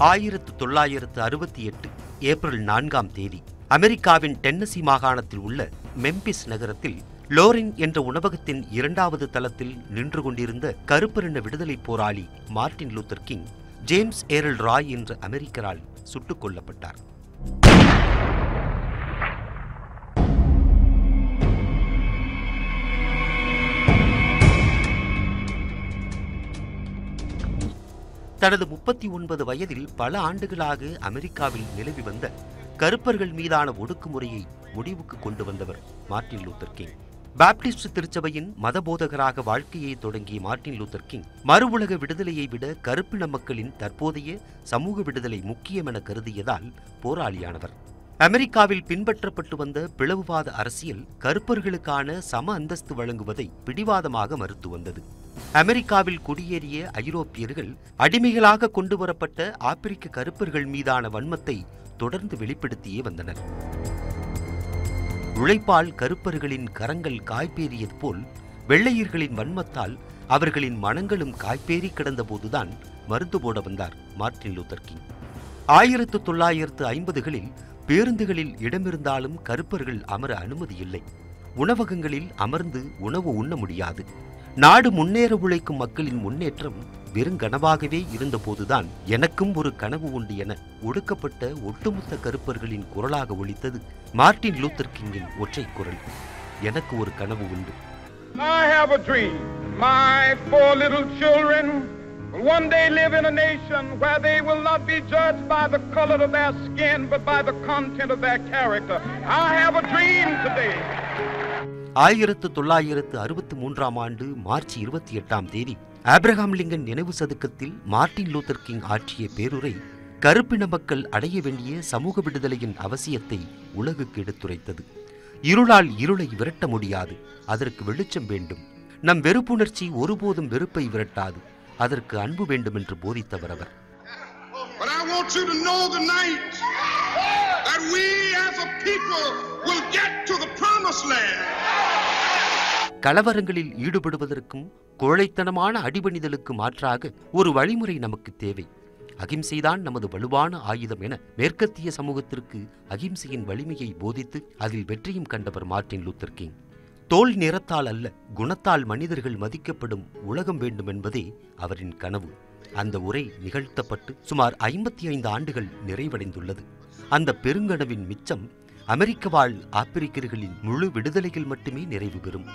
1968 April 4ஆம் தேதி அமெரிக்காவின் டென்னசி மாகாணத்தில் உள்ள மெம்பிஸ் நகரத்தில் லோரின் என்ற உணவகத்தின் 2வது தளத்தில் நின்று கொண்டிருந்த கருப்பரின விடுதலை போராளி Martin Luther King James Earl Ray என்ற அமெரிக்கரால் சுட்டுக் கொல்லப்பட்டார். தனது 39 வயதில் பல ஆண்டுகளாக அமெரிக்காவில் நிலவி வந்த கருப்பர்கள் மீதான ஒடுக்குமுறையை முடிவுக்கு கொண்டு வந்தவர் மார்ட்டின் லூத்தர் கிங். பாப்டிஸ்ட் திருச்சபையின் மதபோதகராக வாழ்க்கையை தொடங்கிய மார்ட்டின் லூத்தர் கிங் மறு உலக விடுதலையை விட கருப்பின மக்களின் தற்போதைய சமூக விடுதலை முக்கியம் என கருதியதால் போராளியானவர். அமெரிக்காவில் பின்பற்றப்பட்டு வந்த பிளவுவாத அரசியல் கருப்பர்களுக்கான சம அந்தஸ்து வழங்குவதை பிடிவாதமாக மறுத்து வந்தது. அமெரிக்காவில் குடியேறிய ஐரோப்பியர்கள் அடிமைகளாக கொண்டு வரப்பட்ட ஆப்பிரிக்க கருப்பர்கள் மீதான வன்மத்தை தொடர்ந்து வெளிப்படுத்தியே வந்தனர். உழைப்பால் கருப்பர்களின் கரங்கள் காய்பேறியது போல் வெள்ளையர்களின் வன்மத்தால் அவர்களின் மனங்களும் காய்பேறி கிடந்தபோதுதான் மருந்து போட வந்தார் மார்ட்டின் லூத்தர் கிங். 1950களில் பேருந்துகளில் இடமிருந்தாலும் கருப்பர்கள் அமர அனுமதி இல்லை. உணவகங்களில் அமர்ந்து உணவு உண்ண முடியாது. நாடு முன்னேற உழைக்கும் மக்களின் முன்னேற்றம் வெறுங்கனவாகவே இருந்தபோதுதான் எனக்கும் ஒரு கனவு உண்டு என ஒடுக்கப்பட்ட ஒட்டுமொத்த கருப்பர்களின் குரலாக ஒலித்தது மார்ட்டின் லூத்தர் கிங்கின் ஒற்றை குரல். எனக்கு ஒரு கனவு உண்டு. I have a dream. My 4 little children will one day live in a nation where they will not be judged by the color of their skin but by the content of their character. I have a dream today. 1963ஆம் ஆண்டு March 28ஆம் தேதி Abraham Lincoln நினைவு சதுக்கத்தில் Martin Luther king ஆற்றிய பேருரை கருப்பின மக்கள் அடைய வேண்டிய சமூக விடுதலையின் அவசியத்தை உலகுக்கு எடுத்துரைத்தது. இருளால் இருளை விரட்ட முடியாது, அதற்கு வெளிச்சம் வேண்டும். நம் வெறுப்புணர்ச்சி ஒருபோதும் வெறுப்பை விரட்டாது, அதற்கு அன்பு வேண்டும் என்று போதித்தவர் அவர். கலவரங்களில் ஈடுபடுவதற்கும் கோழைத்தனமான அடிபணிதலுக்கு மாற்றாக ஒரு வழிமுறை நமக்கு தேவை. அகிம்சைதான் நமது வலுவான ஆயுதம் என மேற்கத்திய சமூகத்திற்கு அகிம்சையின் வலிமையை போதித்து அதில் வெற்றியும் கண்டவர் மார்ட்டின் லூத்தர் கிங். தோல் நிறத்தால் அல்ல, குணத்தால் மனிதர்கள் மதிக்கப்படும் உலகம் வேண்டும் என்பதே அவரின் கனவு. அந்த உரை நிகழ்த்தப்பட்டு சுமார் 55 ஆண்டுகள் நிறைவடைந்துள்ளது. அந்த பெருங்கனவின் மிச்சம் அமெரிக்க வாழ் ஆப்பிரிக்கர்களின் முழு விடுதலையில் மட்டுமே நிறைவு பெறும்.